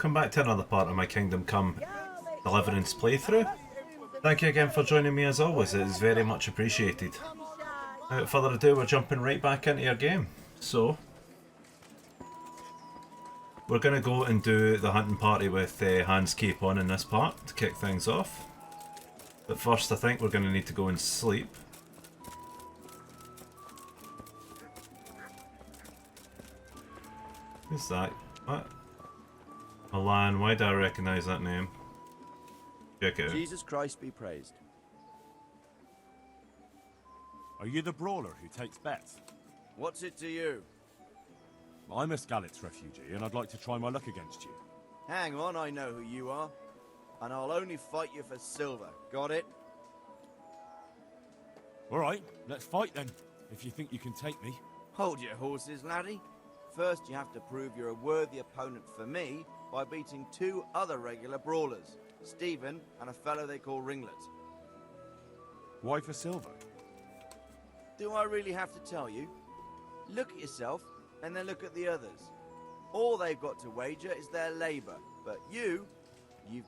welcome back to another part of my Kingdom Come Deliverance playthrough. Thank you again for joining me as always, it is very much appreciated. Without further ado, we're jumping right back into your game. So, we're going to go and do the hunting party with Hans Cape on in this part to kick things off. But first I think we're going to need to go and sleep. Who's that? What? Milan, why do I recognise that name? Check it out. Jesus Christ be praised. Are you the brawler who takes bets? What's it to you? I'm a Skalitz refugee and I'd like to try my luck against you. Hang on, I know who you are. And I'll only fight you for silver. Got it? Alright, let's fight then, if you think you can take me. Hold your horses, laddie. First you have to prove you're a worthy opponent for me by beating two other regular brawlers, Stephen and a fellow they call Ringlet. Why for silver? Do I really have to tell you? Look at yourself and then look at the others. All they've got to wager is their labour, but you've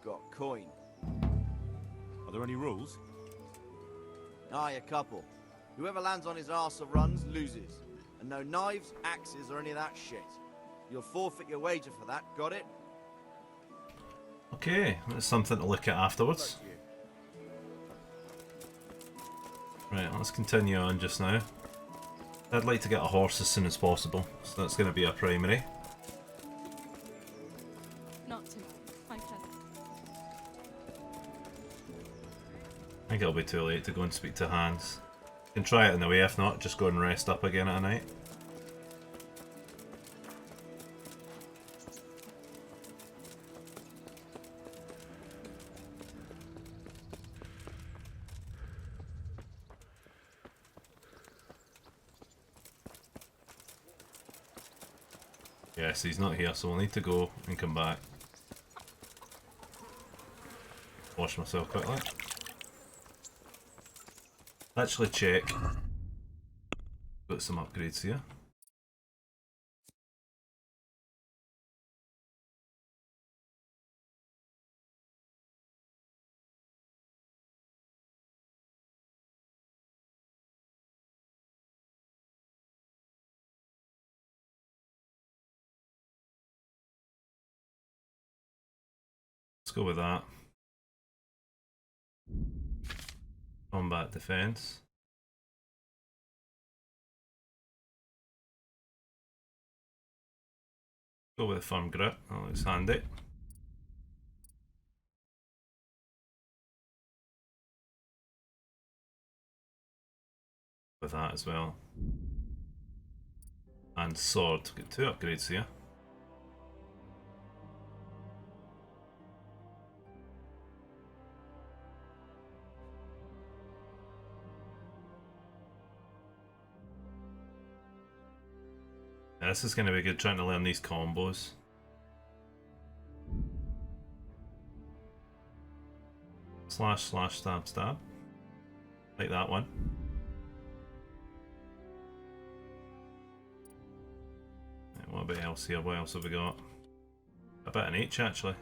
got coin. Are there any rules? Aye, a couple. Whoever lands on his arse or runs loses. And no knives, axes, or any of that shit. You'll forfeit your wager for that, got it? Okay, that's something to look at afterwards. Right, let's continue on just now. I'd like to get a horse as soon as possible, so that's going to be a primary. Not too much. My pleasure. I think it'll be too late to go and speak to Hans. Can try it in the way, if not, just go and rest up again at night. Yes, he's not here, so we'll need to go and come back. Wash myself quickly. Actually check. Got some upgrades here. Let's go with that. Combat defense. Go with a firm grip, that looks handy. With that as well. And sword, get two upgrades here. Yeah, this is going to be good trying to learn these combos. Slash, slash, stab, stab. Like that one. Right, what about else here? What else have we got? A bit in each actually.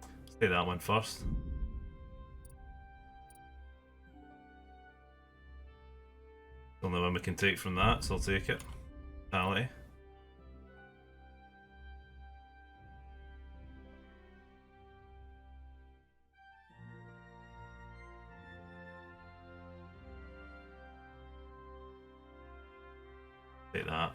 Let's take that one first. Only one we can take from that, so I'll take it. Tally. Take that.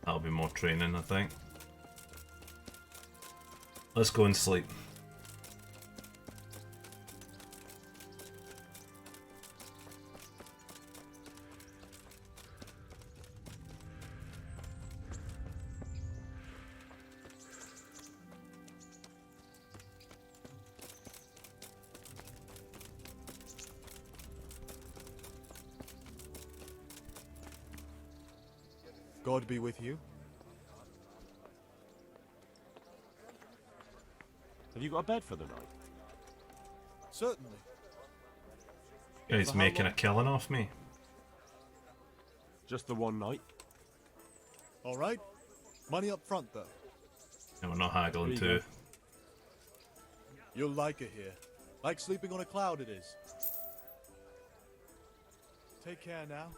That'll be more training, I think. Let's go and sleep. God be with you. Have you got a bed for the night? Certainly. Guy's For how making a long? killing off me. Just the one night? All right. Money up front, though. And we're not haggling Here you too. go. You'll like it here. Like sleeping on a cloud it is. Take care now.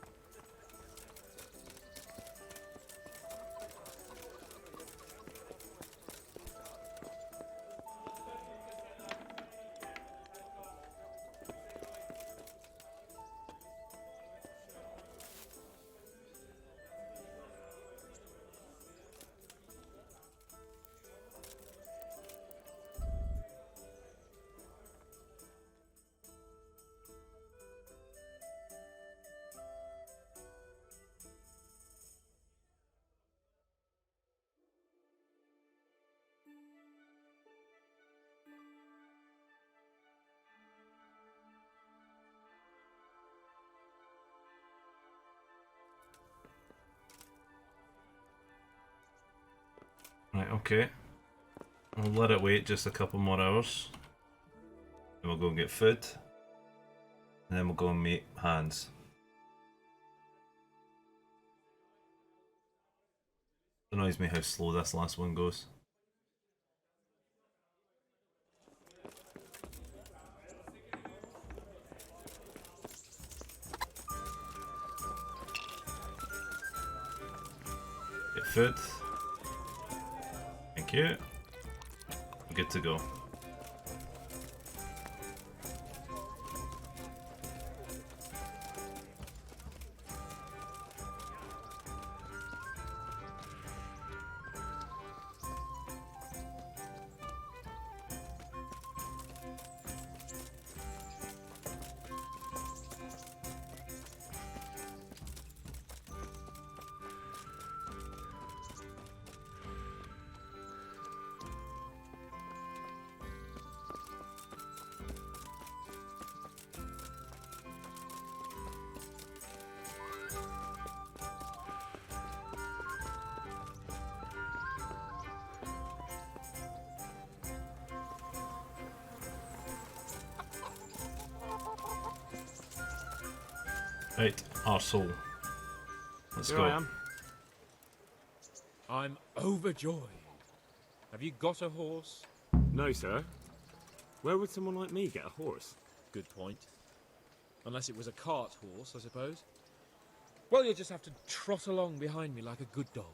Right, okay. We'll let it wait just a couple more hours. Then we'll go and get food. And then we'll go and meet Hans. Annoys me how slow this last one goes. Get food. Thank you. Good to go. Right, arsehole. Let's Here go. I am. I'm overjoyed. Have you got a horse? No, sir. Where would someone like me get a horse? Good point. Unless it was a cart horse, I suppose. Well, you'll just have to trot along behind me like a good dog.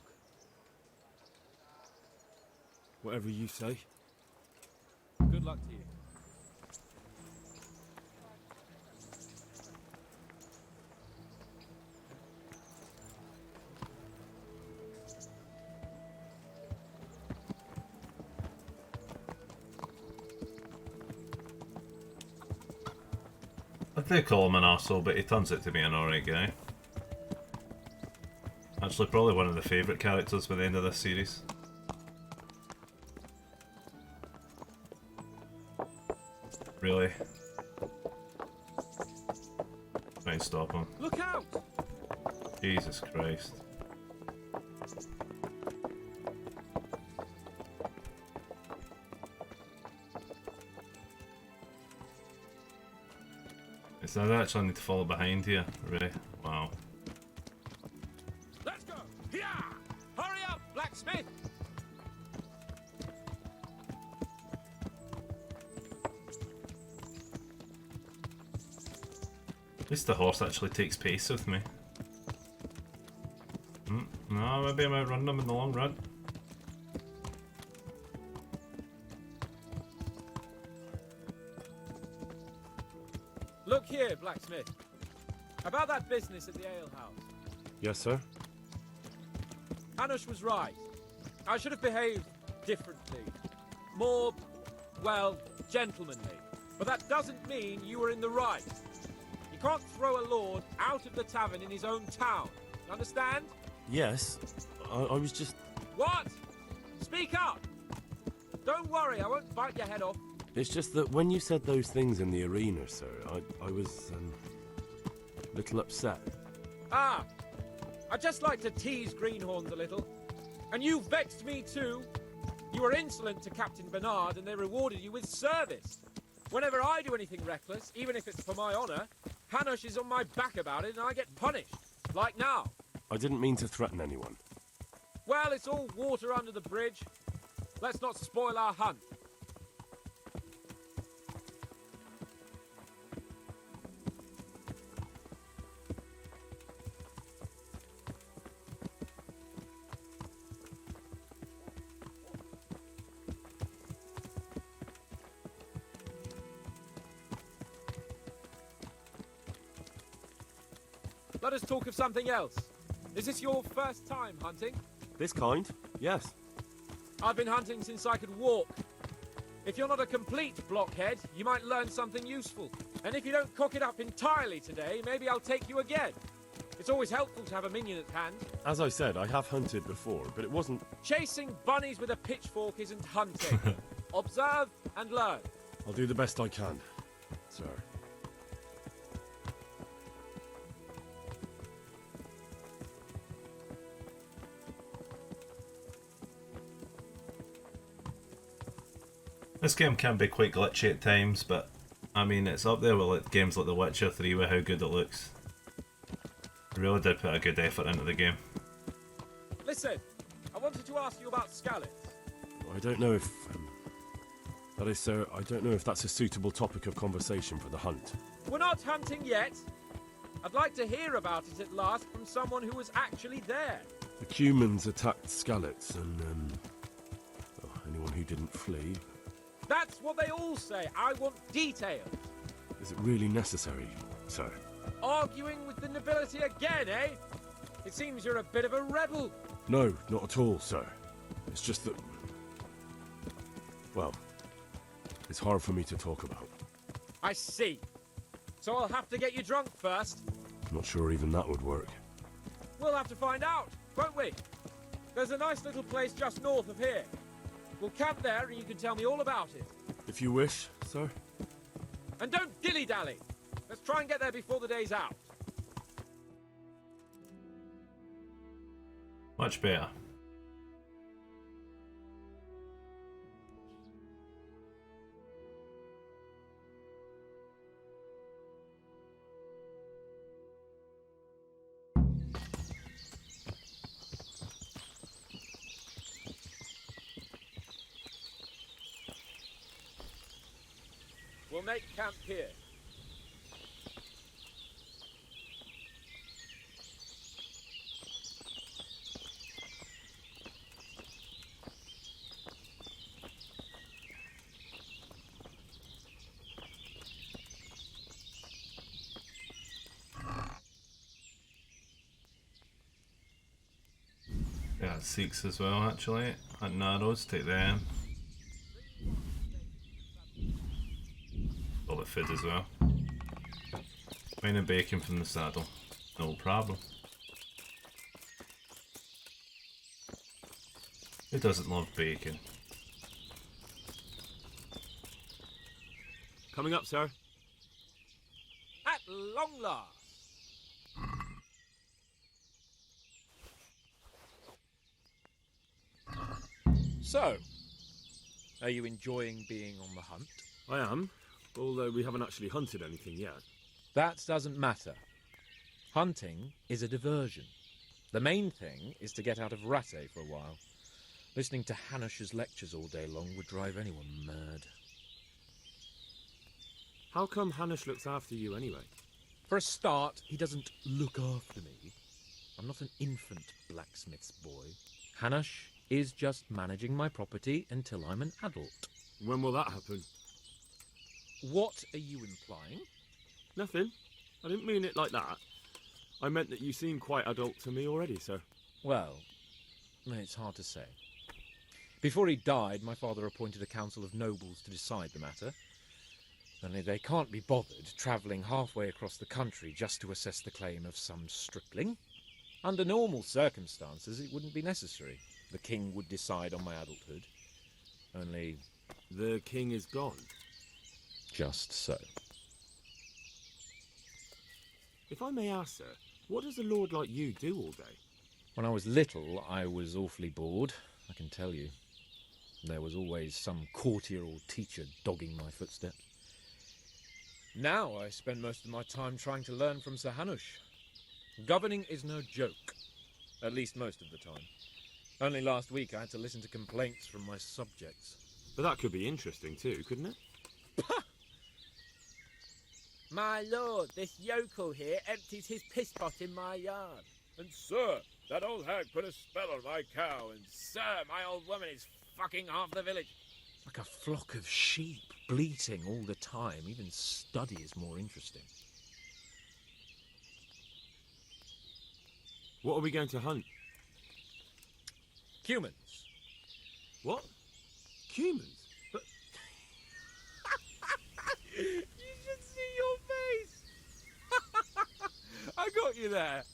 Whatever you say. Good luck to you. I do call him an arsehole, but he turns out to be an alright guy. Actually, probably one of the favourite characters by the end of this series. Really? Try and stop him. Look out! Jesus Christ. So I actually need to follow behind here, really? Wow. Let's go! Yeah! Hurry up, blacksmith! At least the horse actually takes pace with me. No, maybe I might run them in the long run. Look here, blacksmith. About that business at the alehouse. Yes, sir. Hanush was right. I should have behaved differently. More, well, gentlemanly. But that doesn't mean you were in the right. You can't throw a lord out of the tavern in his own town. You understand? Yes. I was just... What? Speak up! Don't worry, I won't bite your head off. It's just that when you said those things in the arena, sir, I was, a little upset. Ah! I just like to tease greenhorns a little. And you vexed me too. You were insolent to Captain Bernard and they rewarded you with service. Whenever I do anything reckless, even if it's for my honor, Hanush is on my back about it and I get punished. Like now. I didn't mean to threaten anyone. Well, it's all water under the bridge. Let's not spoil our hunt. Let us talk of something else. Is this your first time hunting? This kind? Yes. I've been hunting since I could walk. If you're not a complete blockhead, you might learn something useful. And if you don't cock it up entirely today, maybe I'll take you again. It's always helpful to have a minion at hand. As I said, I have hunted before, but it wasn't... Chasing bunnies with a pitchfork isn't hunting. Observe and learn. I'll do the best I can, sir. This game can be quite glitchy at times, but I mean, it's up there with like games like The Witcher 3 with how good it looks. They really did put a good effort into the game. Listen, I wanted to ask you about Skalitz. I don't know if... that is, sir, I don't know if that's a suitable topic of conversation for the hunt. We're not hunting yet. I'd like to hear about it at last from someone who was actually there. The humans attacked Skalitz, and, well, anyone who didn't flee. That's what they all say. I want details. Is it really necessary, sir? Arguing with the nobility again, eh? It seems you're a bit of a rebel. No, not at all, sir. It's just that... well, it's hard for me to talk about. I see. So I'll have to get you drunk first. I'm not sure even that would work. We'll have to find out, won't we? There's a nice little place just north of here. We'll camp there and you can tell me all about it. If you wish, sir. And don't dilly-dally. Let's try and get there before the day's out. Much better. We'll make camp here. Yeah, Sikhs as well actually. And Narrows, take them. All the food as well. Wine and bacon from the saddle. No problem. Who doesn't love bacon? Coming up, sir. At long last. So, are you enjoying being on the hunt? I am, although we haven't actually hunted anything yet. That doesn't matter. Hunting is a diversion. The main thing is to get out of Rattay for a while. Listening to Hanush's lectures all day long would drive anyone mad. How come Hanush looks after you anyway? For a start, he doesn't look after me. I'm not an infant blacksmith's boy. Hanush is just managing my property until I'm an adult. When will that happen? What are you implying? Nothing. I didn't mean it like that. I meant that you seem quite adult to me already, sir. Well, it's hard to say. Before he died, my father appointed a council of nobles to decide the matter. Only they can't be bothered travelling halfway across the country just to assess the claim of some stripling. Under normal circumstances, it wouldn't be necessary. The king would decide on my adulthood. Only... The king is gone. just so. If I may ask, sir, What does a lord like you do all day? When I was little, I was awfully bored, I can tell you. There was always some courtier or teacher dogging my footsteps. Now I spend most of my time trying to learn from Sir Hanush. Governing is no joke, at least most of the time. Only last week I had to listen to complaints from my subjects. But that could be interesting too, couldn't it? My lord, this yokel here empties his piss pot in my yard. And sir, that old hag put a spell on my cow, and sir, my old woman is fucking half the village. Like a flock of sheep, bleating all the time. Even study is more interesting. What are we going to hunt? Humans. What? Humans? But You should see your face! I got you there.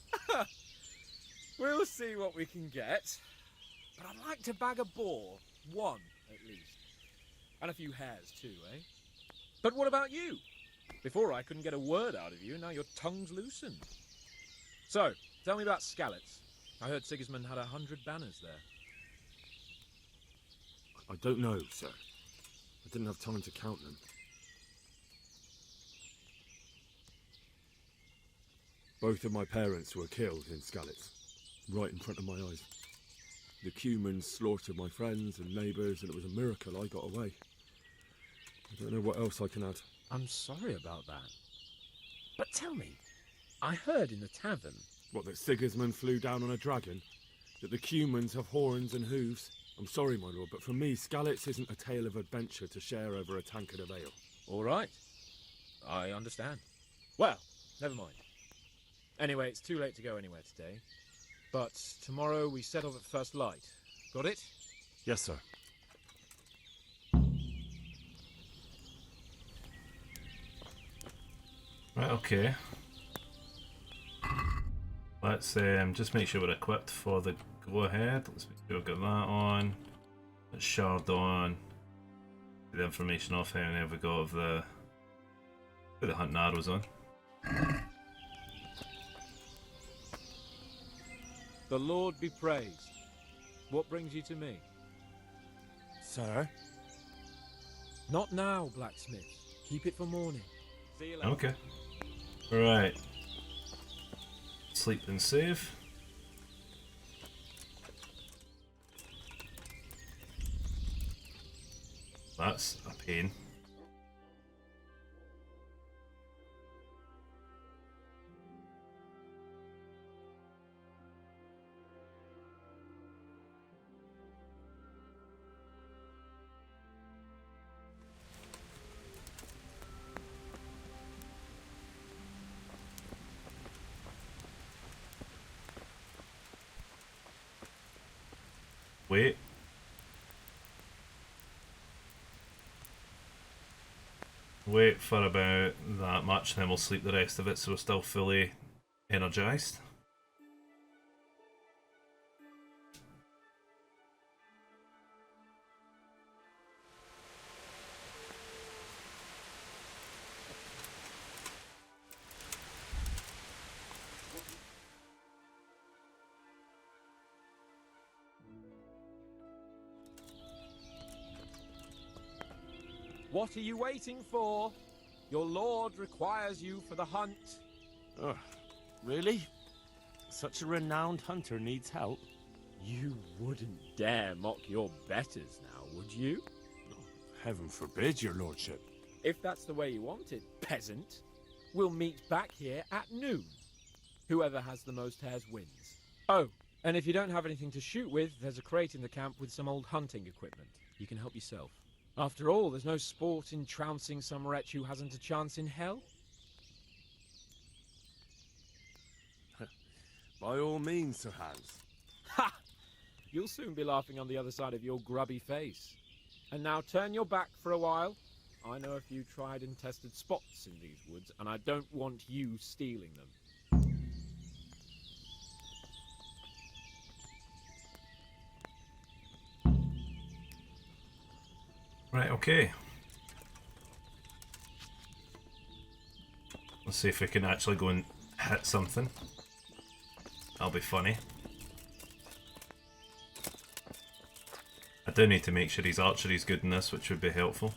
We'll see what we can get. But I'd like to bag a boar. One, at least. And a few hares too, eh? But what about you? Before I couldn't get a word out of you, now your tongue's loosened. So, tell me about Skalitz. I heard Sigismund had 100 banners there. I don't know, sir. I didn't have time to count them. Both of my parents were killed in Skalitz, right in front of my eyes. The Cumans slaughtered my friends and neighbours, and it was a miracle I got away. I don't know what else I can add. I'm sorry about that. But tell me, I heard in the tavern... What, that Sigismund flew down on a dragon? That the Cumans have horns and hooves? I'm sorry, my lord, but for me, Skalitz isn't a tale of adventure to share over a tankard of ale. All right. I understand. Well, never mind. Anyway, it's too late to go anywhere today. But tomorrow we set off at first light. Got it? Yes, sir. Right, okay. Let's just make sure we're equipped for the go-ahead. Let's make sure we've got that on. Let's shard on. Get the information off. How many have we got of the... Put the hunting arrows on. The Lord be praised. What brings you to me? Sir? Not now, blacksmith. Keep it for morning. See you later. Okay. Right. Sleep and save. That's a pain. Wait. Wait for about that much, and then we'll sleep the rest of it so we're still fully energized. What are you waiting for? Your lord requires you for the hunt. Ugh, really? Such a renowned hunter needs help? You wouldn't dare mock your betters now, would you? Heaven forbid, your lordship. If that's the way you want it, peasant, we'll meet back here at noon. Whoever has the most hares wins. Oh, and if you don't have anything to shoot with, there's a crate in the camp with some old hunting equipment. You can help yourself. After all, there's no sport in trouncing some wretch who hasn't a chance in hell. By all means, Sir Hans. Ha! You'll soon be laughing on the other side of your grubby face. And now turn your back for a while. I know a few tried and tested spots in these woods, and I don't want you stealing them. Right, okay. Let's see if we can actually go and hit something. That'll be funny. I do need to make sure his archery's good in this, which would be helpful.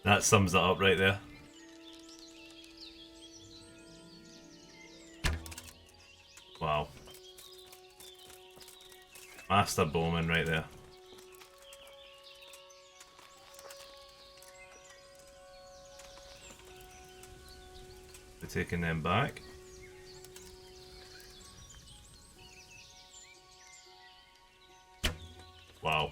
That sums it up right there. Wow. Master bowman right there. We're taking them back. Wow.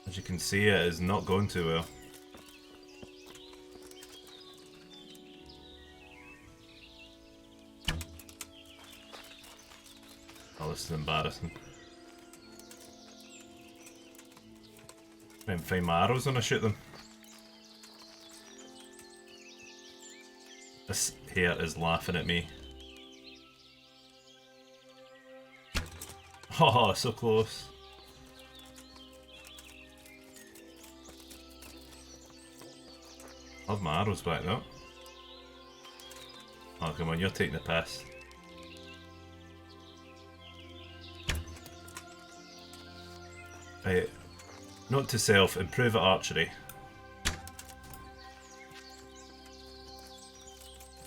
As you can see, it is not going too well. Oh, this is embarrassing. Try and find my arrows when I shoot them. This hare is laughing at me. Oh, so close. I have my arrows back though. Oh, come on, you're taking the piss. Right. Note to self, improve at archery.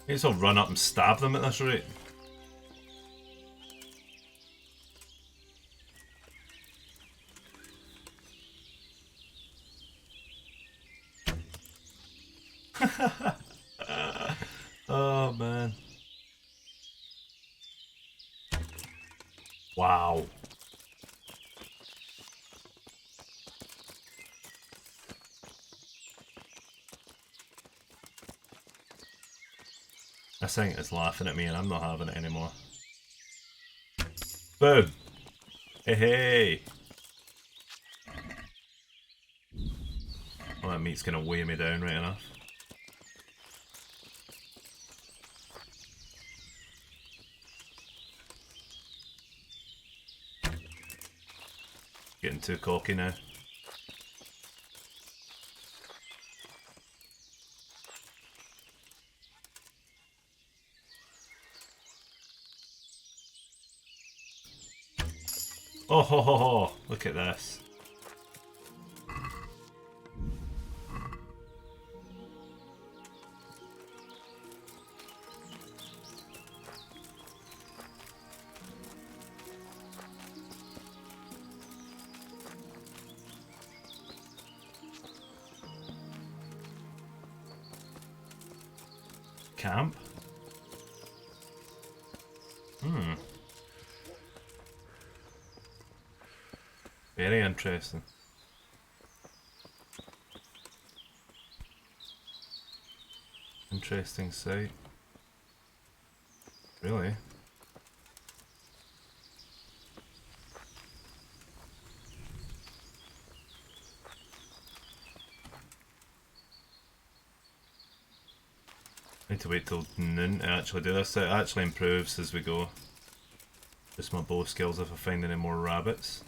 May as well run up and stab them at this rate. Oh man. Wow. This thing is laughing at me and I'm not having it anymore. Boom! Hey hey! Well, that meat's gonna weigh me down right enough. Getting too cocky now. Oh ho ho ho! Look at this. Camp? Very interesting. Interesting sight. Really? Need to wait till noon to actually do this. It actually improves as we go. Just my bow skills if I find any more rabbits.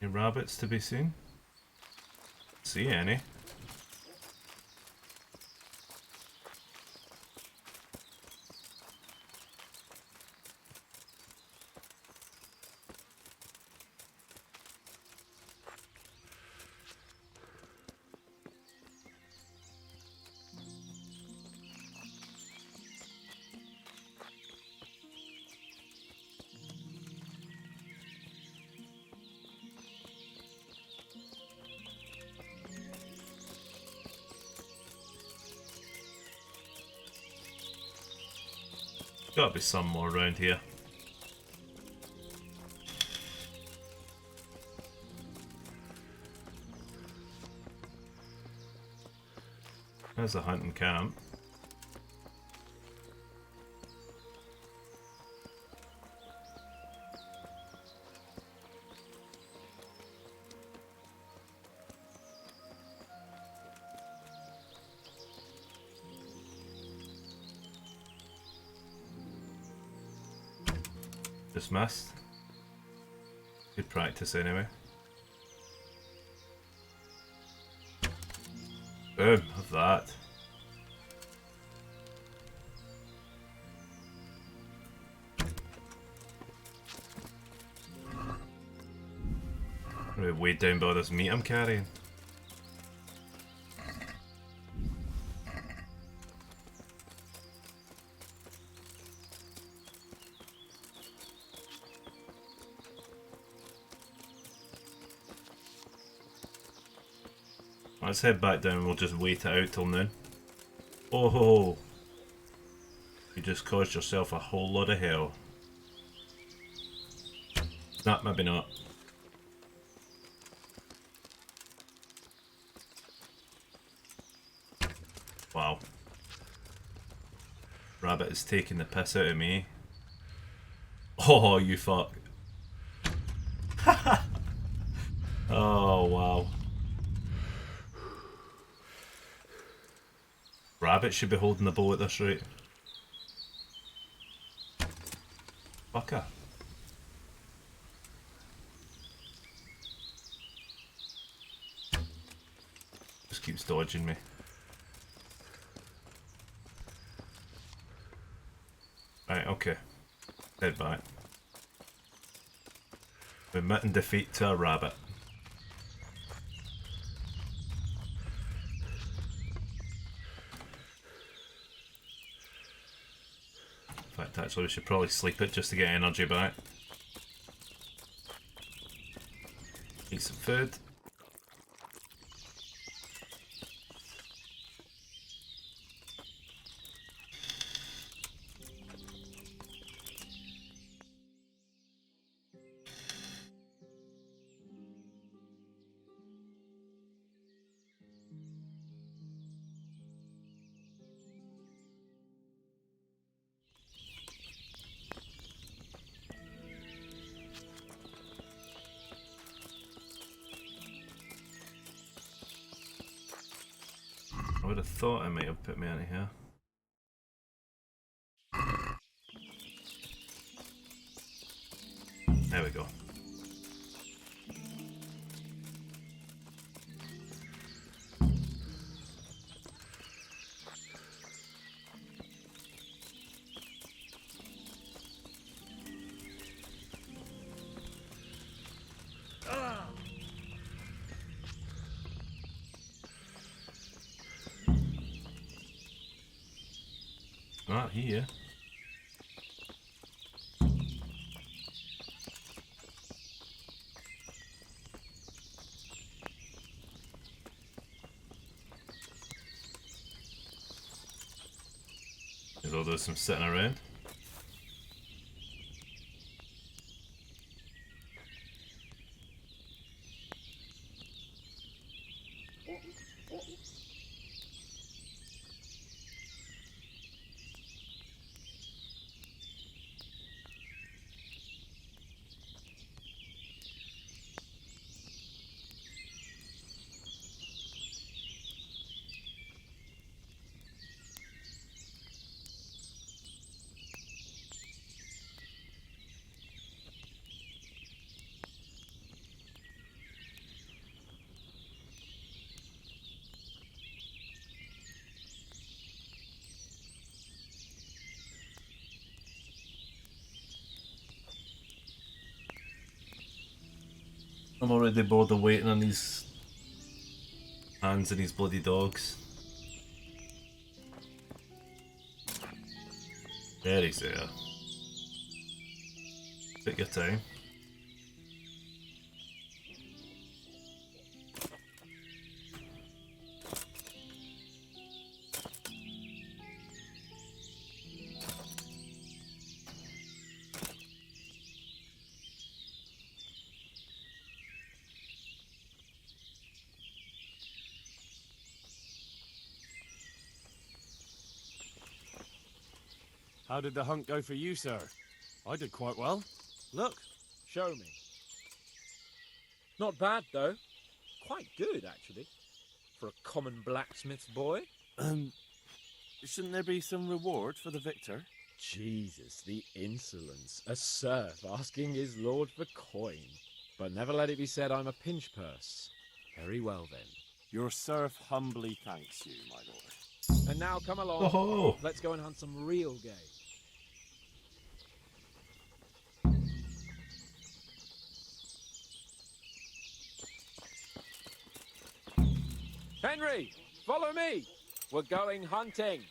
Any rabbits to be seen? See any? Gotta be some more around here. There's a hunting camp. Dismissed. Good practice anyway. Boom, have that. I'm really weighed down by this meat I'm carrying. Let's head back down and we'll just wait it out till noon. Oh ho ho! You just caused yourself a whole lot of hell. Nah, maybe not. Wow. Rabbit is taking the piss out of me. Oh, you fuck. Oh, wow. Rabbit should be holding the bow at this rate. Fucker. Just keeps dodging me. Right, okay. Head back. Admitting defeat to a rabbit. In fact, actually, we should probably sleep it just to get energy back. Eat some food. I would have thought I might have put me out of here. There we go. Not here. There's all those some sitting around. I'm already bored of waiting on these hands and these bloody dogs. There he's there. Take your time. How did the hunt go for you, sir? I did quite well. Look. Show me. Not bad, though. Quite good, actually. For a common blacksmith's boy. Shouldn't there be some reward for the victor? Jesus, the insolence. A serf asking his lord for coin. But never let it be said I'm a pinch purse. Very well, then. Your serf humbly thanks you, my lord. And now come along. Oh, Let's go and hunt some real game. Henry, follow me. We're going hunting.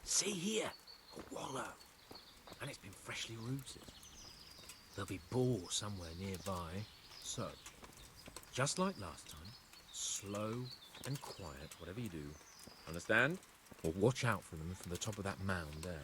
See here, a wallow, and it's been freshly rooted. There'll be boar somewhere nearby, so, just like last time, slow and quiet, whatever you do. Understand? Or watch out for them from the top of that mound there.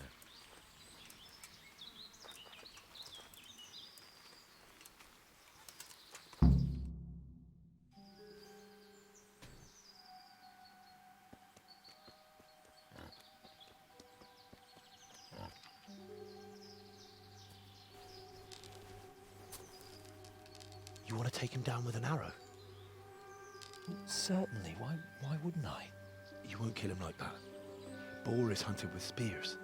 You want to take him down with an arrow? Certainly. Why wouldn't I? You won't kill him like that. Boar is hunted with spears.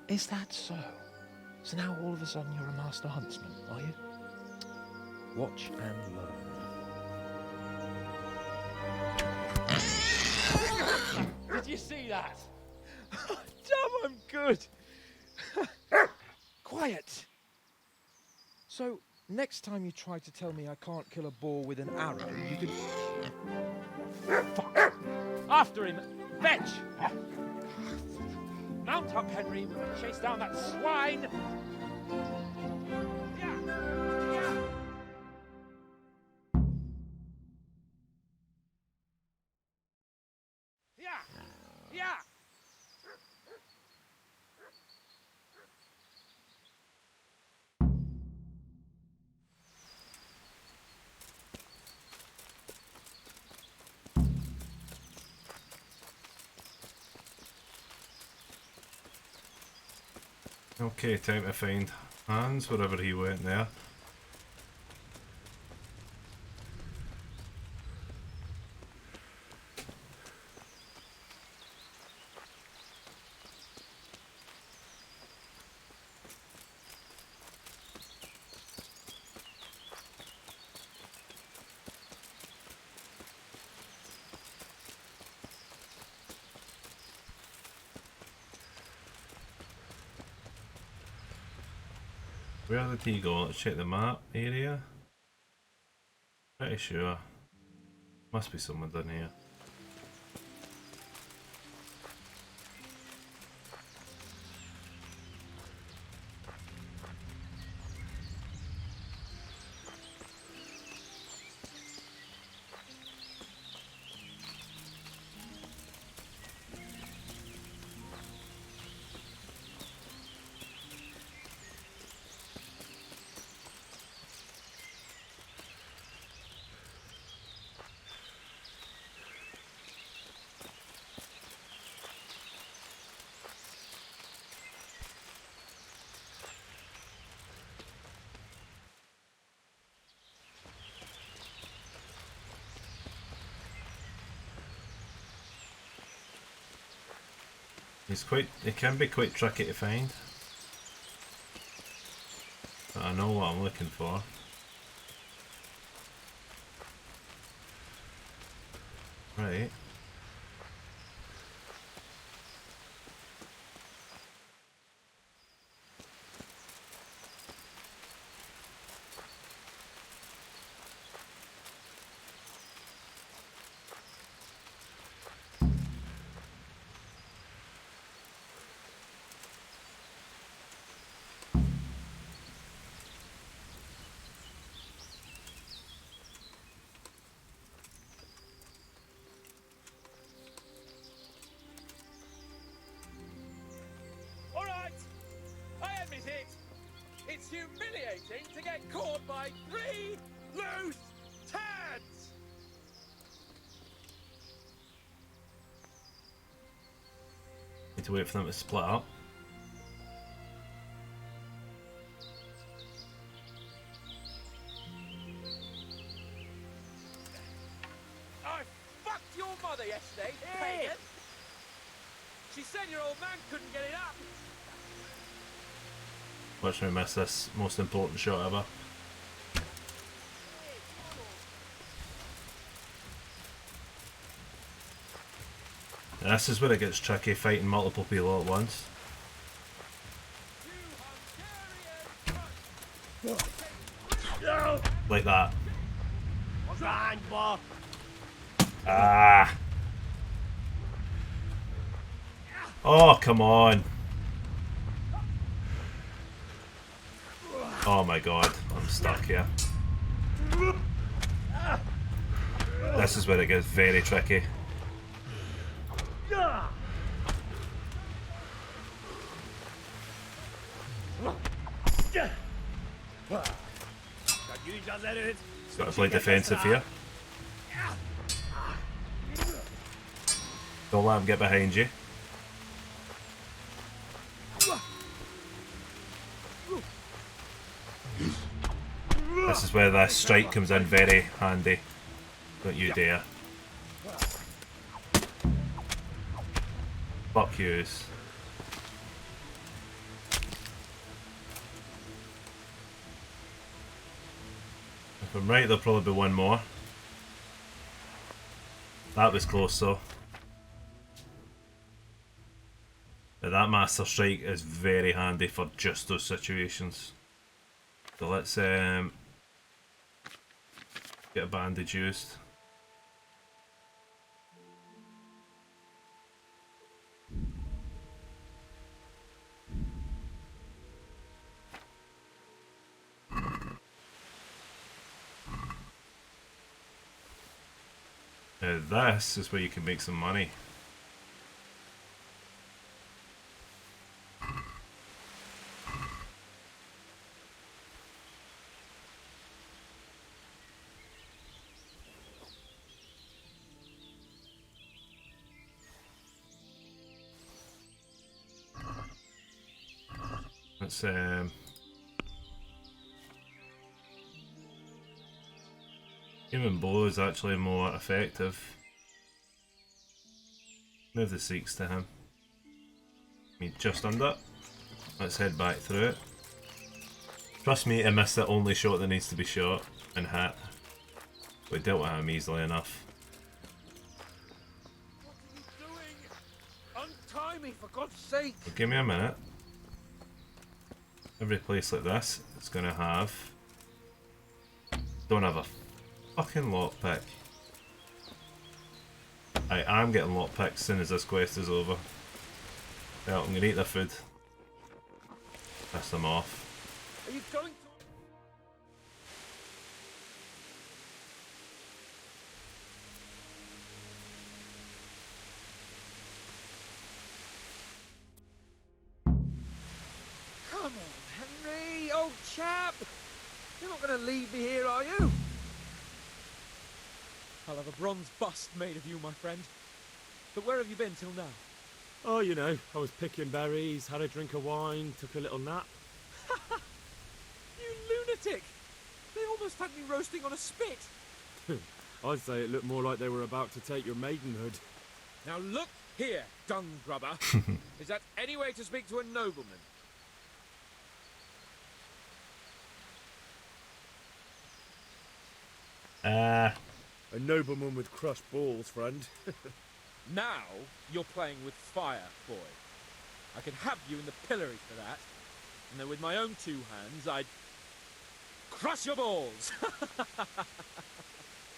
Is that so? So now all of a sudden you're a master huntsman, are you? Watch and learn. Did you see that? Damn, I'm good. Quiet. So, next time you try to tell me I can't kill a boar with an arrow, you can... Fuck. After him! Fetch! Mount up, Henry. We're going to chase down that swine! okay, time to find Hans wherever he went there. Where did he go? Let's check the map area. Pretty sure. Must be someone down here. It can be quite tricky to find. But I know what I'm looking for. Right. Alright! I admit it! It's humiliating to get caught by 3 loose tads! Need to wait for them to split up. I fucked your mother yesterday, pagan! She said your old man couldn't get it up! Watch me miss this most important shot ever. And this is where it gets tricky, fighting multiple people at once. Like that. Ah! Oh, come on. Oh my god, I'm stuck here. This is where it gets very tricky. Got to play defensive here. Don't let him get behind you. This is where this strike comes in very handy. Don't you dare. Fuck yous. If I'm right, there'll probably be one more. That was close though. But that Master Strike is very handy for just those situations. So let's get a bandage used. Now this is where you can make some money. Let's human bow is actually more effective. Move the Sikhs to him. I mean, just under. Let's head back through it. Trust me, I missed the only shot that needs to be shot and hit. We dealt with him easily enough. What are you doing? Untie me, for God's sake! Give me a minute. every place like this is going to have... Don't have a fucking lockpick. I am getting lockpicks as soon as this quest is over. Well, I'm going to eat their food. Piss them off. Are you going to... Come on, Henry, old chap. You're not going to leave me here, are you? I'll have a bronze bust made of you, my friend. But where have you been till now? Oh, you know, I was picking berries, had a drink of wine, took a little nap. You lunatic! They almost had me roasting on a spit. I'd say it looked more like they were about to take your maidenhood. Now look here, dung grubber. Is that any way to speak to a nobleman? A nobleman with crushed balls, friend. Now you're playing with fire, boy. I can have you in the pillory for that. And then with my own two hands, I'd crush your balls.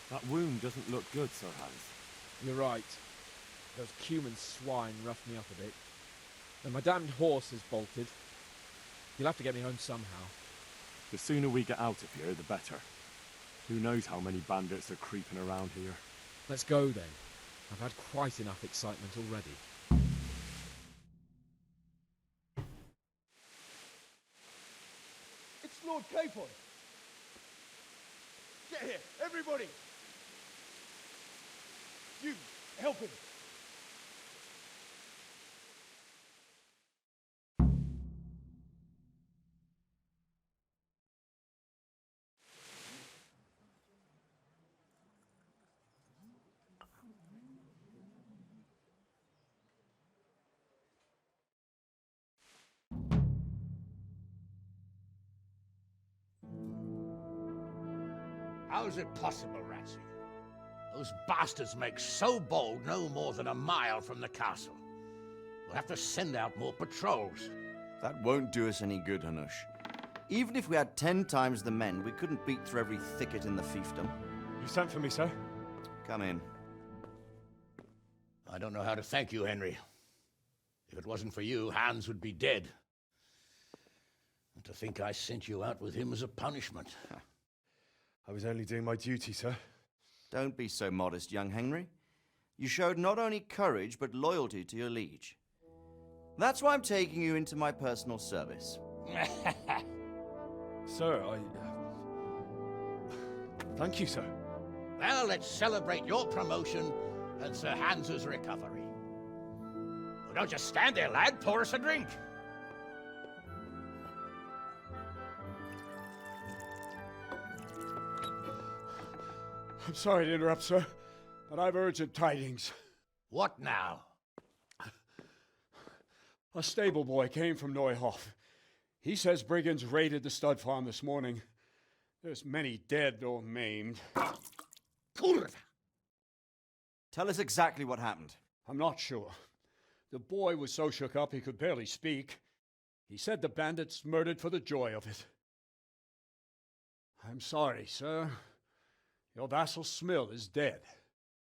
That wound doesn't look good, Sir Hans. You're right. Those cumin swine roughed me up a bit. And my damned horse is bolted. You'll have to get me home somehow. The sooner we get out of here, the better. Who knows how many bandits are creeping around here. Let's go then. I've had quite enough excitement already. It's Lord Capon. Get here, everybody. You, help him. How's it possible, Ratsy? Those bastards make so bold no more than a mile from the castle. We'll have to send out more patrols. That won't do us any good, Hanush. Even if we had 10 times the men, we couldn't beat through every thicket in the fiefdom. You sent for me, sir? Come in. I don't know how to thank you, Henry. If it wasn't for you, Hans would be dead. And to think I sent you out with him as a punishment. I was only doing my duty, sir. Don't be so modest, young Henry. You showed not only courage, but loyalty to your liege. That's why I'm taking you into my personal service. Sir, thank you, sir. Well, let's celebrate your promotion and Sir Hans's recovery. Well, don't just stand there, lad. Pour us a drink. I'm sorry to interrupt, sir, but I've urgent tidings. What now? A stable boy came from Neuhof. He says brigands raided the stud farm this morning. There's many dead or maimed. Tell us exactly what happened. I'm not sure. The boy was so shook up he could barely speak. He said the bandits murdered for the joy of it. I'm sorry, sir. Your vassal Smill is dead.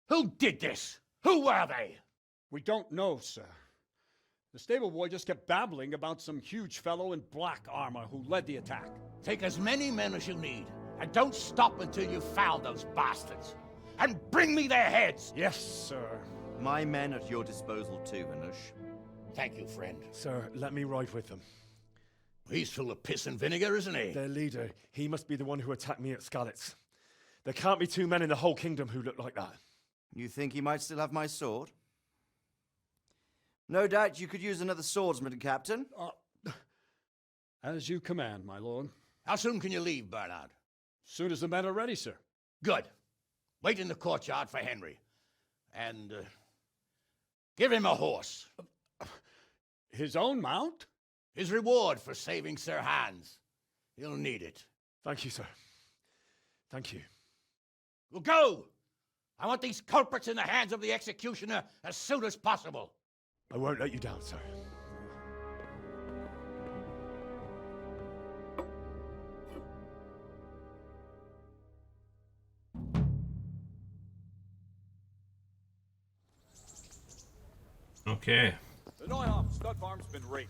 Who did this? Who were they? We don't know, sir. The stable boy just kept babbling about some huge fellow in black armor who led the attack. Take as many men as you need, and don't stop until you've found those bastards. And bring me their heads! Yes, sir. My men at your disposal too, Hanush. Thank you, friend. Sir, let me ride with them. He's full of piss and vinegar, isn't he? Their leader, he must be the one who attacked me at Skalitz. There can't be two men in the whole kingdom who look like that. You think he might still have my sword? No doubt you could use another swordsman, Captain. As you command, my lord. How soon can you leave, Bernard? Soon as the men are ready, sir. Good. Wait in the courtyard for Henry. And, give him a horse. His own mount? His reward for saving Sir Hans. He'll need it. Thank you, sir. Thank you. Well, go! I want these culprits in the hands of the executioner as soon as possible. I won't let you down, sir. Okay. The Neuhoff stud farm's been raided.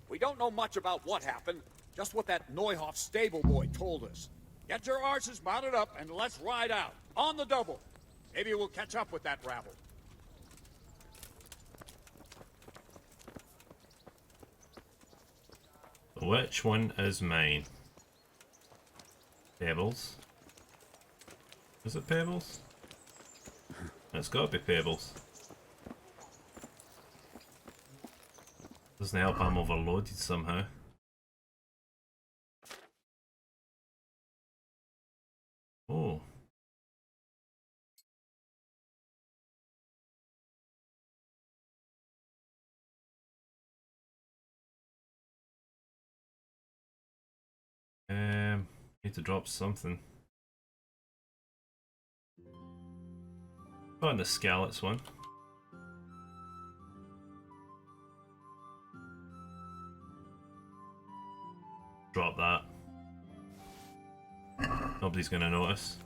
We don't know much about what happened, just what that Neuhoff stable boy told us. Get your arses mounted up and let's ride out. On the double. Maybe we'll catch up with that rabble. Which one is mine? Pebbles? Is it Pebbles? It's gotta be Pebbles. Doesn't help I'm overloaded somehow. Oh. Need to drop something. Oh, and the Scallots one. Drop that. Nobody's gonna notice.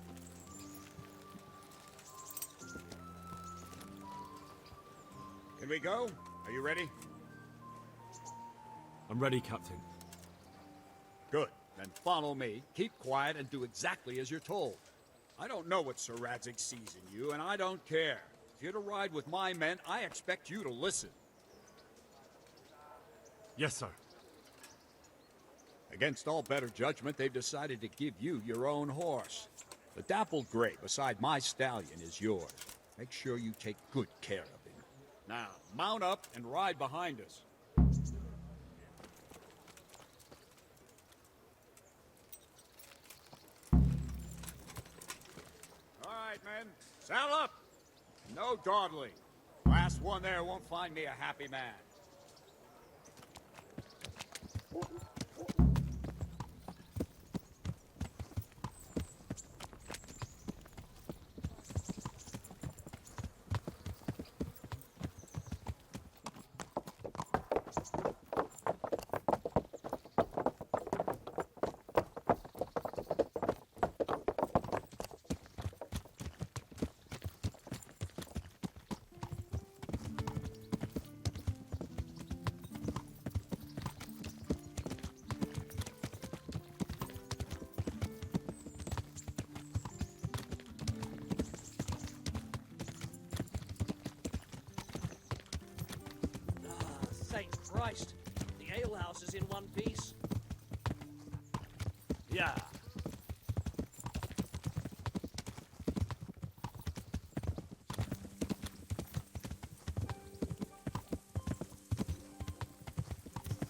Can we go? Are you ready? I'm ready, Captain. Good. Then follow me, keep quiet, and do exactly as you're told. I don't know what Sir Radzig sees in you, and I don't care. If you're to ride with my men, I expect you to listen. Yes, sir. Against all better judgment, they've decided to give you your own horse. The dappled gray beside my stallion is yours. Make sure you take good care of him. Now, mount up and ride behind us. All right, men. Saddle up! No dawdling. Last one there won't find me a happy man. Thank Christ. The alehouse is in one piece. Yeah.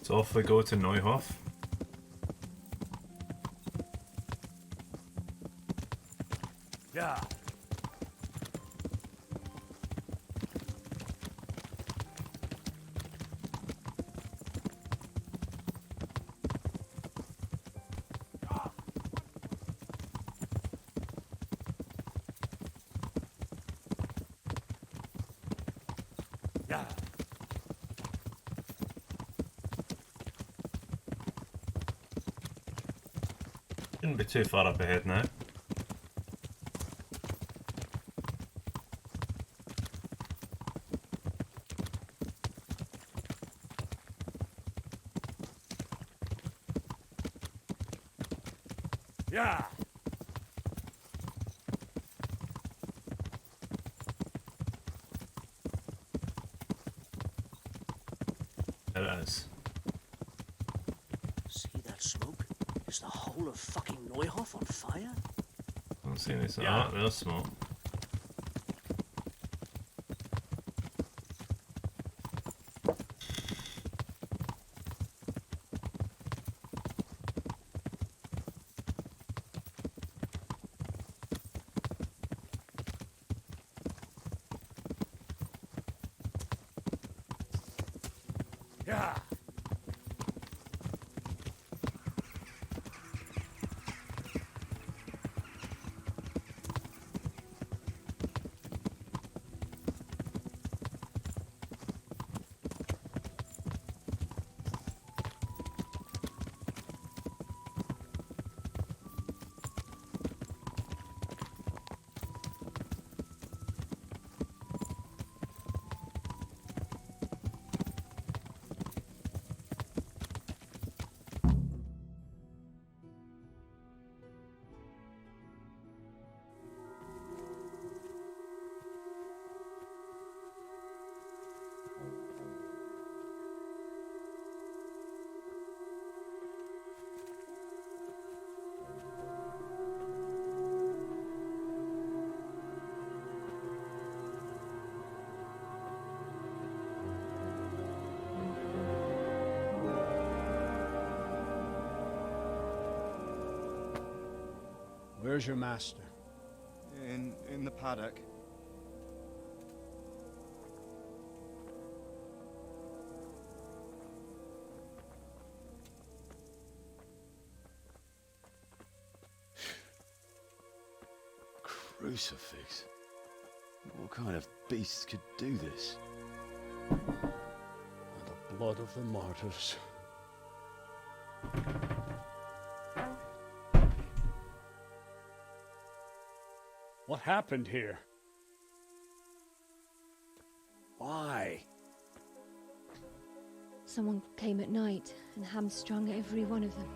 So off we go to Neuhoff. Yeah. Yeah. Shouldn't be too far up ahead now. Yeah. There it is. See that smoke? Is the whole of fucking Neuhoff on fire? I don't see anything. Yeah. Oh, there's smoke. Yeah. Where's your master? In the paddock. Crucifix? What kind of beasts could do this? The blood of the martyrs. What happened here? Why? Someone came at night and hamstrung every one of them.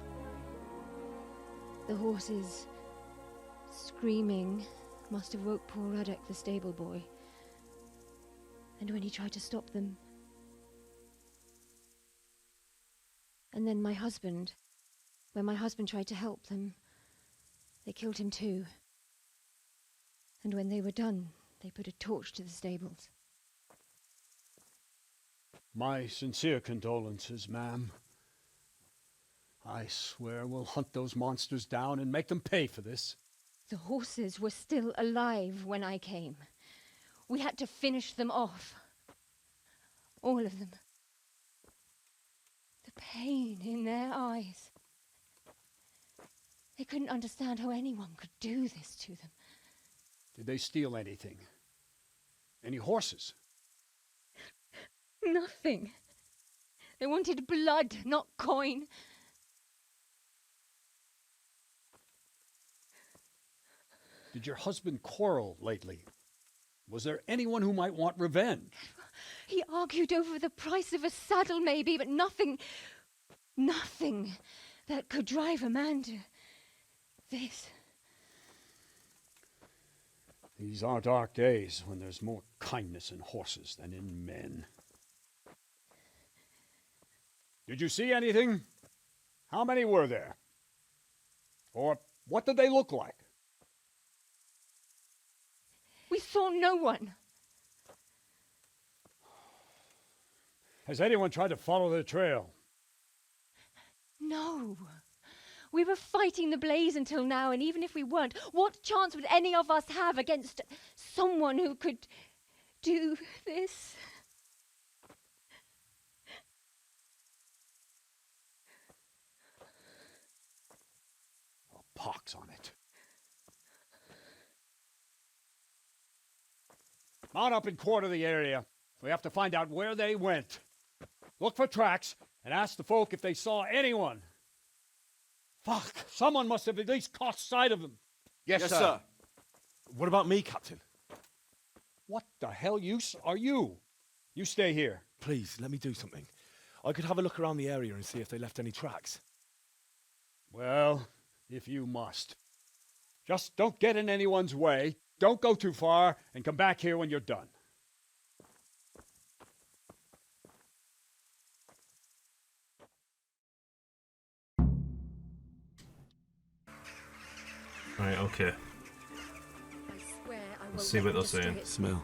The horses, screaming, must have woke poor Ruddock, the stable boy. And when he tried to stop them... And then my husband, when my husband tried to help them, they killed him too. And when they were done, they put a torch to the stables. My sincere condolences, ma'am. I swear we'll hunt those monsters down and make them pay for this. The horses were still alive when I came. We had to finish them off. All of them. The pain in their eyes. They couldn't understand how anyone could do this to them. Did they steal anything? Any horses? Nothing. They wanted blood, not coin. Did your husband quarrel lately? Was there anyone who might want revenge? He argued over the price of a saddle, maybe, but nothing that could drive a man to this. These are dark days when there's more kindness in horses than in men. Did you see anything? How many were there? Or what did they look like? We saw no one. Has anyone tried to follow the trail? No. We were fighting the blaze until now, and even if we weren't, what chance would any of us have against someone who could do this? Oh, pox on it. Mount up and quarter the area. We have to find out where they went. Look for tracks and ask the folk if they saw anyone. Fuck! Someone must have at least caught sight of them. Yes, sir. What about me, Captain? What the hell use are you? You stay here. Please, let me do something. I could have a look around the area and see if they left any tracks. Well, if you must. Just don't get in anyone's way, don't go too far, and come back here when you're done. Right, okay. Let's see what they're saying. Smell.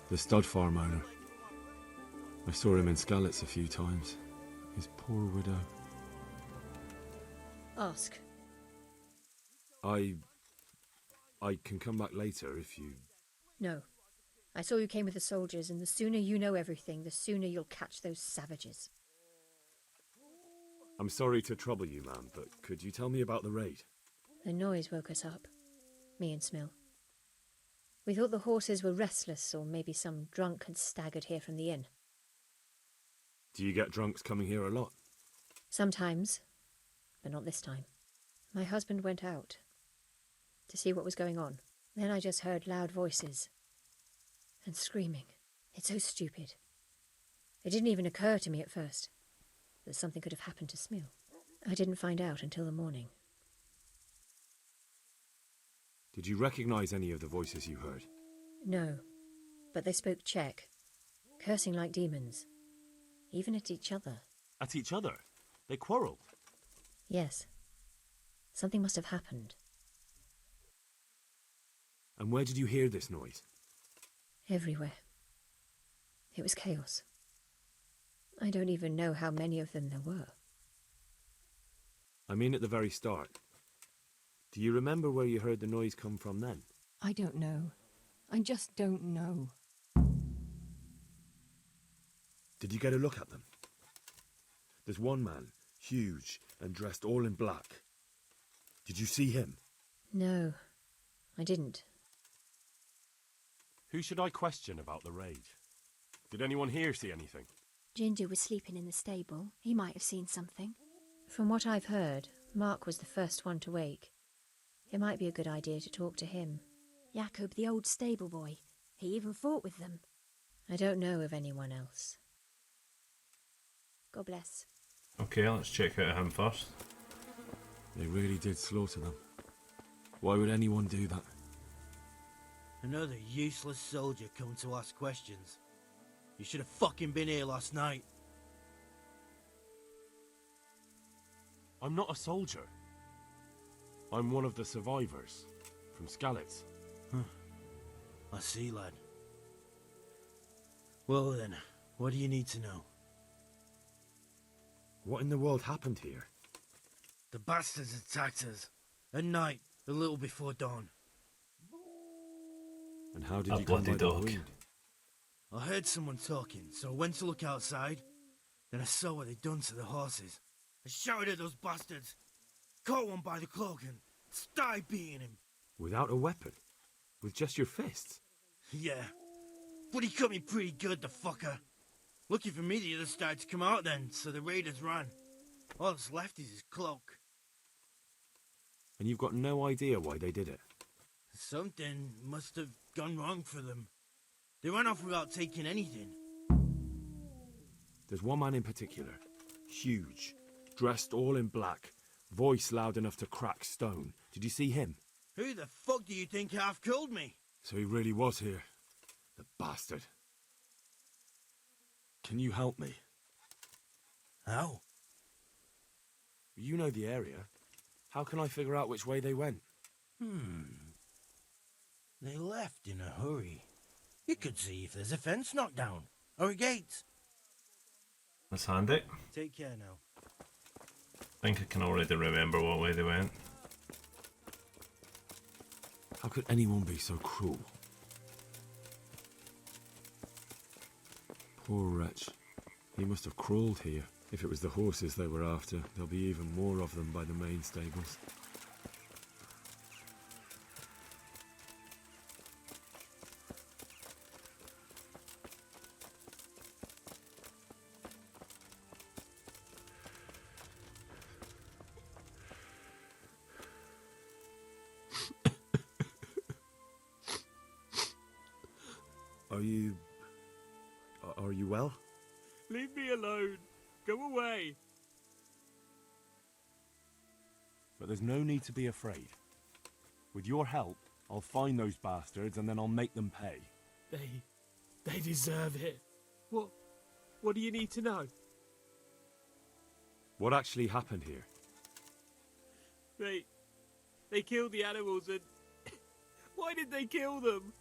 The stud farm owner. I saw him in Skalitz a few times. His poor widow. Ask. I can come back later if you... No. I saw you came with the soldiers, and the sooner you know everything, the sooner you'll catch those savages. I'm sorry to trouble you, ma'am, but could you tell me about the raid? The noise woke us up, me and Smill. We thought the horses were restless, or maybe some drunk had staggered here from the inn. Do you get drunks coming here a lot? Sometimes, but not this time. My husband went out to see what was going on. Then I just heard loud voices and screaming. It's so stupid. It didn't even occur to me at first that something could have happened to Smill. I didn't find out until the morning. Did you recognize any of the voices you heard? No, but they spoke Czech, cursing like demons, even at each other. At each other? They quarrelled? Yes. Something must have happened. And where did you hear this noise? Everywhere. It was chaos. I don't even know how many of them there were. I mean at the very start. Do you remember where you heard the noise come from then? I don't know. I just don't know. Did you get a look at them? There's one man, huge and dressed all in black. Did you see him? No, I didn't. Who should I question about the raid? Did anyone here see anything? Ginger was sleeping in the stable. He might have seen something. From what I've heard, Mark was the first one to wake. It might be a good idea to talk to him. Jacob, the old stable boy. He even fought with them. I don't know of anyone else. God bless. Okay, let's check out him first. They really did slaughter them. Why would anyone do that? Another useless soldier come to ask questions. You should have fucking been here last night. I'm not a soldier. I'm one of the survivors from Skalitz. Huh. I see, lad. Well then, what do you need to know? What in the world happened here? The bastards attacked us. At night, a little before dawn. And how did A you come bloody by the dog. wound? I heard someone talking, so I went to look outside. Then I saw what they'd done to the horses. I shouted at those bastards. Caught one by the cloak and started beating him. Without a weapon? With just your fists? Yeah. But he cut me pretty good, the fucker. Lucky for me the others started to come out then, so the raiders ran. All that's left is his cloak. And you've got no idea why they did it? Something must have gone wrong for them. They ran off without taking anything. There's one man in particular. Huge. Dressed all in black. Voice loud enough to crack stone. Did you see him? Who the fuck do you think half killed me? So he really was here. The bastard. Can you help me? How? You know the area. How can I figure out which way they went? They left in a hurry. You could see if there's a fence knocked down. Or a gate. That's handy. Take care now. I think I can already remember what way they went. How could anyone be so cruel? Poor wretch. He must have crawled here. If it was the horses they were after, there'll be even more of them by the main stables. Are you well? Leave me alone. Go away. But there's no need to be afraid. With your help, I'll find those bastards and then I'll make them pay. They deserve it. What do you need to know? What actually happened here? They killed the animals and... Why did they kill them?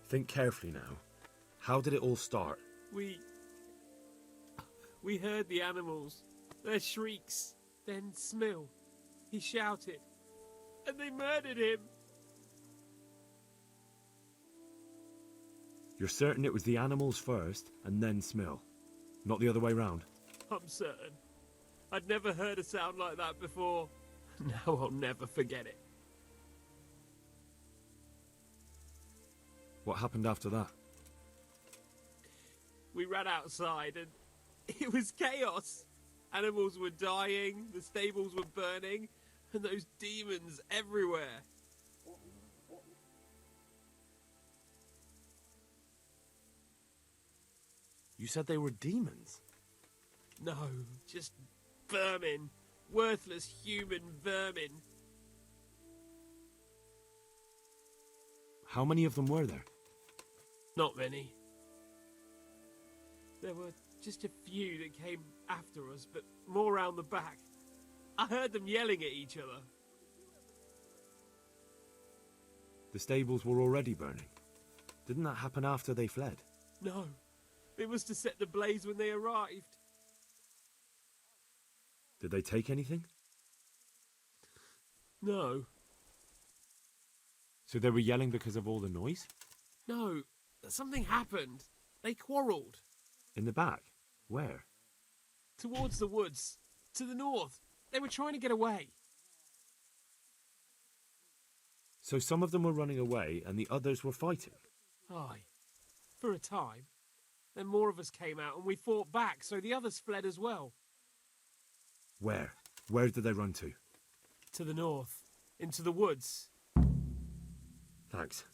Think carefully now. How did it all start? We heard the animals, their shrieks, then Smill. He shouted, and they murdered him. You're certain it was the animals first, and then Smill? Not the other way round? I'm certain. I'd never heard a sound like that before. Now I'll never forget it. What happened after that? We ran outside and it was chaos. Animals were dying, the stables were burning, and those demons everywhere. You said they were demons? No, just vermin. Worthless human vermin. How many of them were there? Not many. There were just a few that came after us, but more round the back. I heard them yelling at each other. The stables were already burning. Didn't that happen after they fled? No, they must have set the blaze when they arrived. Did they take anything? No. So they were yelling because of all the noise? No. Something happened. They quarrelled. In the back? Where? Towards the woods. To the north. They were trying to get away. So some of them were running away and the others were fighting? Aye. For a time. Then more of us came out and we fought back, so the others fled as well. Where? Where did they run to? To the north. Into the woods. Thanks.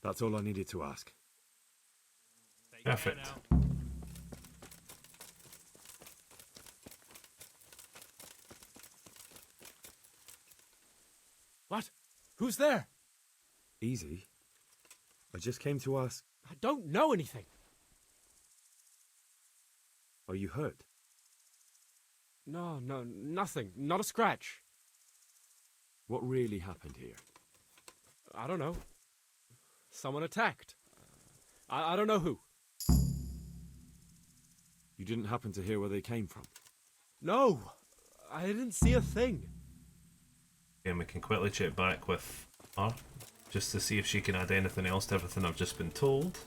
That's all I needed to ask. Perfect. What? Who's there? Easy. I just came to ask... I don't know anything. Are you hurt? No, nothing. Not a scratch. What really happened here? I don't know. Someone attacked. I don't know who. You didn't happen to hear where they came from? No, I didn't see a thing. And we can quickly check back with her, just to see if she can add anything else to everything I've just been told.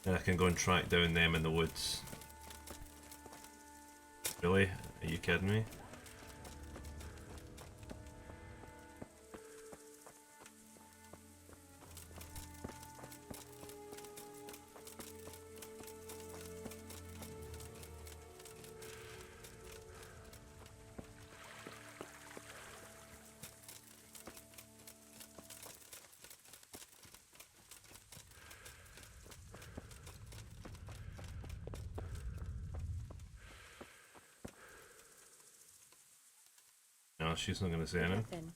And I can go and track down them in the woods. Really? Are you kidding me? No, she's not going to say anything.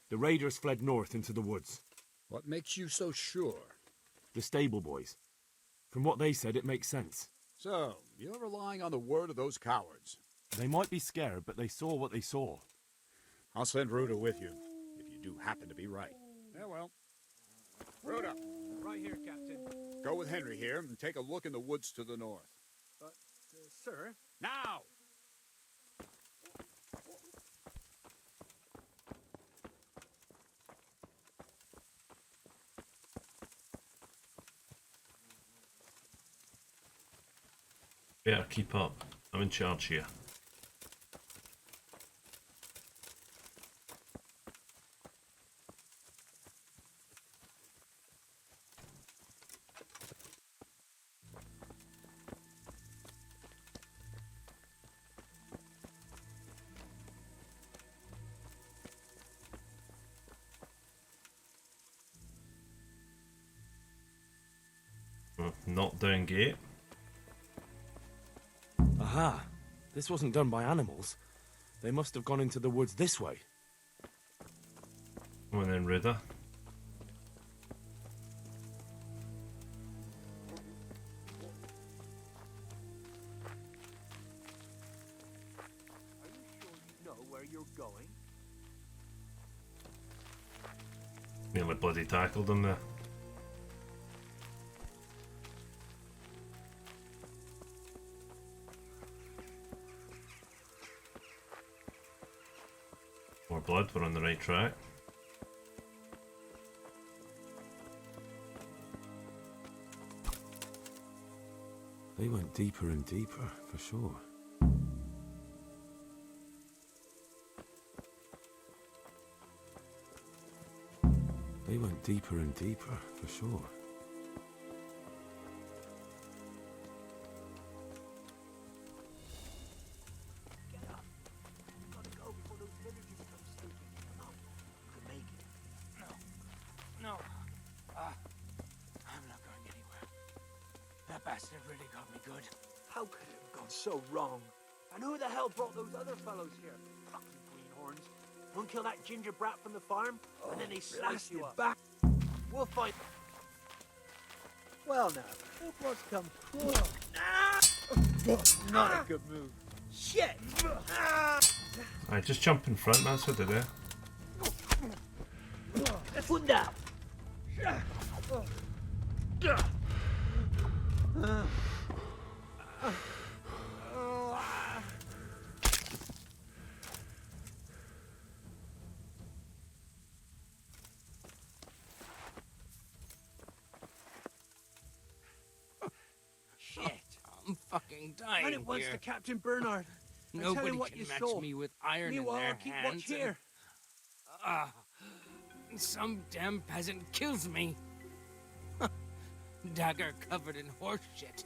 The raiders fled north into the woods. What makes you so sure? The stable boys. From what they said, it makes sense. So, you're relying on the word of those cowards. They might be scared, but they saw what they saw. I'll send Rhoda with you, if you do happen to be right. Yeah, well. Rhoda! Right here, Captain. Go with Henry here and take a look in the woods to the north. But, sir... Now! Better keep up. I'm in charge here. Knockdown gate. Aha! This wasn't done by animals. They must have gone into the woods this way. Oh, and then Ruda. Are you sure you know where you're going? Nearly bloody tackled him there. More blood, we're on the right track. They went deeper and deeper, for sure. They went deeper and deeper, for sure. Get up. We've got to go before those villagers come snooping. Come on. You can make it. No. I'm not going anywhere. That bastard really got me good. How could it have gone so wrong? And who the hell brought those other fellows here? Fucking greenhorns. One killed that ginger brat from the farm, and then they sliced you back. We'll fight. Well now, look what's come. Not a good move. Shit! Alright, just jump in front, that's what they do. Foot down. fucking dying And it was here. to Captain Bernard. And tell Nobody him what can you match saw. me with iron Meanwhile, in their I'll keep hands. watch here. Some damn peasant kills me. Dagger covered in horse shit.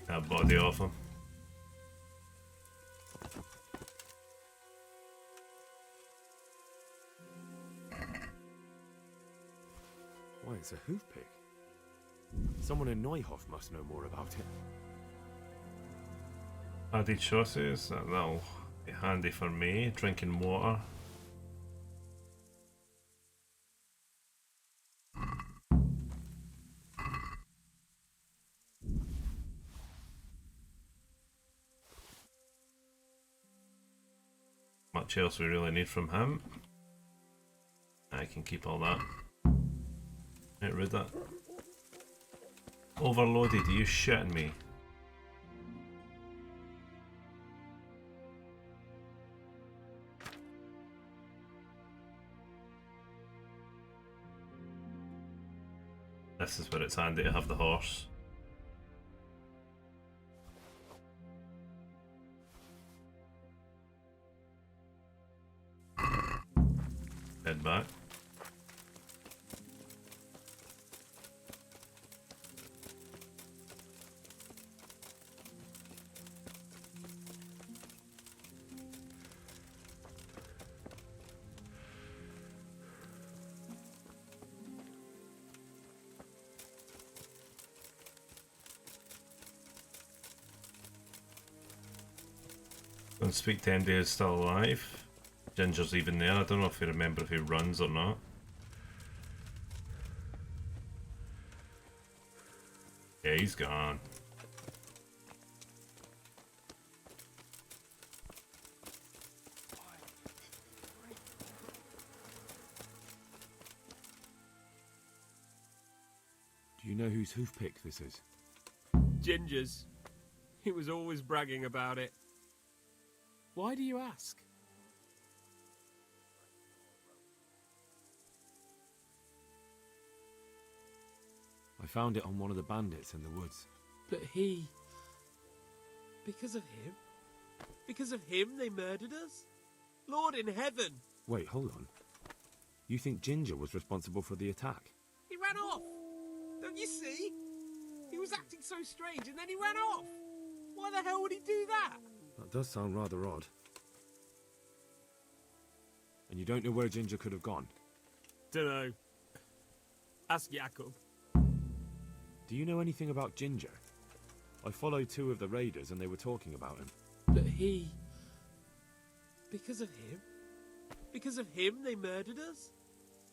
That body off him. Why, it's a hoof pick. Someone in Neuhof must know more about it. Added choices, that'll be handy for me. Drinking water. Much else we really need from him. I can keep all that. Get rid of that. Overloaded, are you shitting me? This is where it's handy to have the horse. Head back. Don't speak to MD is still alive. Ginger's even there. I don't know if you remember if he runs or not. Yeah, he's gone. Do you know whose hoof pick this is? Ginger's. He was always bragging about it. Why do you ask? I found it on one of the bandits in the woods. But he... Because of him? Because of him they murdered us? Lord in heaven! Wait, hold on. You think Ginger was responsible for the attack? He ran off! Don't you see? He was acting so strange and then he ran off! Why the hell would he do that? That does sound rather odd. And you don't know where Ginger could have gone? Dunno. Ask Jakob. Do you know anything about Ginger? I followed two of the raiders and they were talking about him. But he... Because of him? Because of him they murdered us?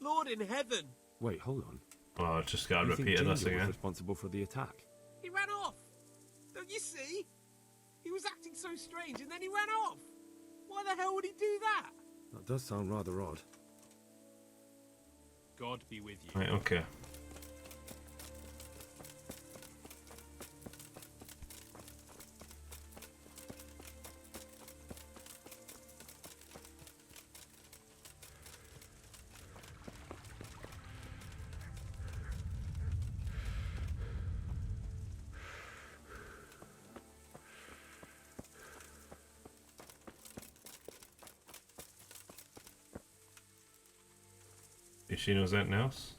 Lord in heaven! Wait, hold on. Oh, I just gotta You think repeat this Ginger was again. responsible for the attack? He ran off! Don't you see? He was acting so strange and then he ran off! Why the hell would he do that? That does sound rather odd. God be with you. Right, okay. If she knows anything else?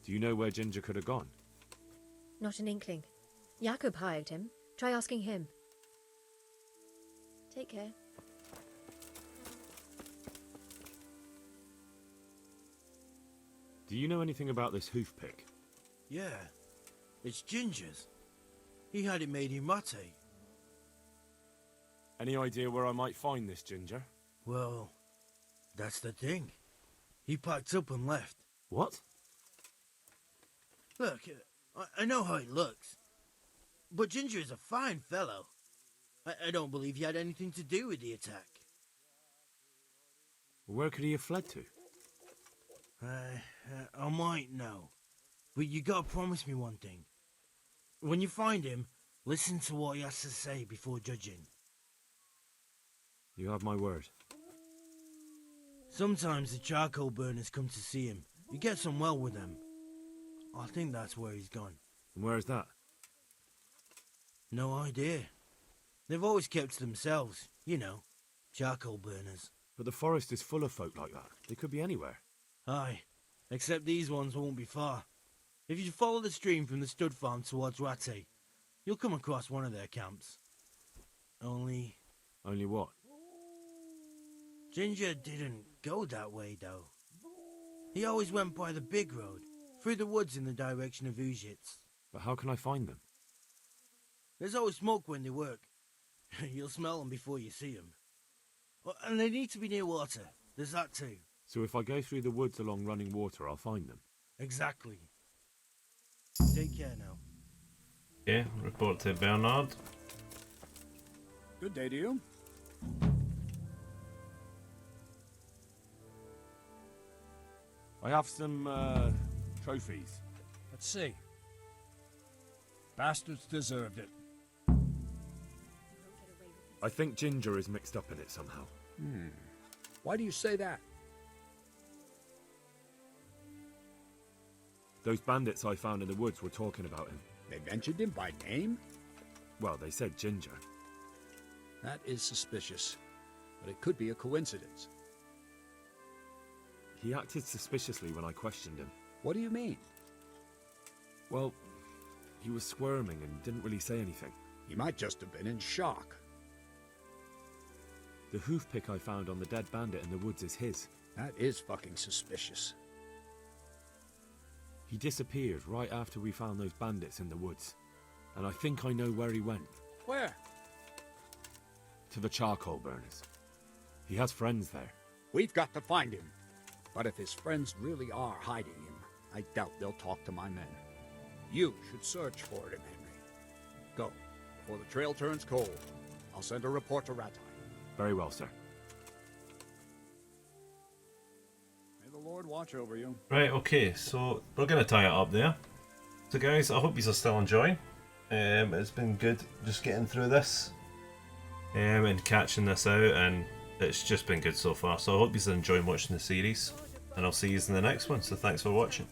Do you know where Ginger could have gone? Not an inkling. Jakob hired him. Try asking him. Take care. Do you know anything about this hoof pick? Yeah, it's Ginger's. He had it made in Mate. Any idea where I might find this Ginger? Well, that's the thing. He packed up and left. What? Look, I know how he looks. But Ginger is a fine fellow. I don't believe he had anything to do with the attack. Where could he have fled to? I might know. But you gotta promise me one thing. When you find him, listen to what he has to say before judging. You have my word. Sometimes the charcoal burners come to see him. He gets on well with them. I think that's where he's gone. And where is that? No idea. They've always kept to themselves, you know, charcoal burners. But the forest is full of folk like that. They could be anywhere. Aye, except these ones won't be far. If you follow the stream from the stud farm towards Rattay, you'll come across one of their camps. Only what? Ginger didn't go that way, though. He always went by the big road, through the woods in the direction of Ujits. But how can I find them? There's always smoke when they work. You'll smell them before you see them. And they need to be near water. There's that too. So if I go through the woods along running water, I'll find them? Exactly. Take care now. Okay, report to Bernard. Good day to you. I have some, trophies. Let's see. Bastards deserved it. I think Ginger is mixed up in it somehow. Why do you say that? Those bandits I found in the woods were talking about him. They mentioned him by name? Well, they said Ginger. That is suspicious, but it could be a coincidence. He acted suspiciously when I questioned him. What do you mean? Well, he was squirming and didn't really say anything. He might just have been in shock. The hoof pick I found on the dead bandit in the woods is his. That is fucking suspicious. He disappeared right after we found those bandits in the woods. And I think I know where he went. Where? To the charcoal burners. He has friends there. We've got to find him. But if his friends really are hiding him, I doubt they'll talk to my men. You should search for him, Henry. Go, before the trail turns cold. I'll send a report to Rattay. Very well, sir. May the Lord watch over you. Right, okay, so we're going to tie it up there. So guys, I hope you are still enjoying. It's been good just getting through this and catching this out, and it's just been good so far. So I hope you are enjoying watching the series, and I'll see you in the next one. So thanks for watching.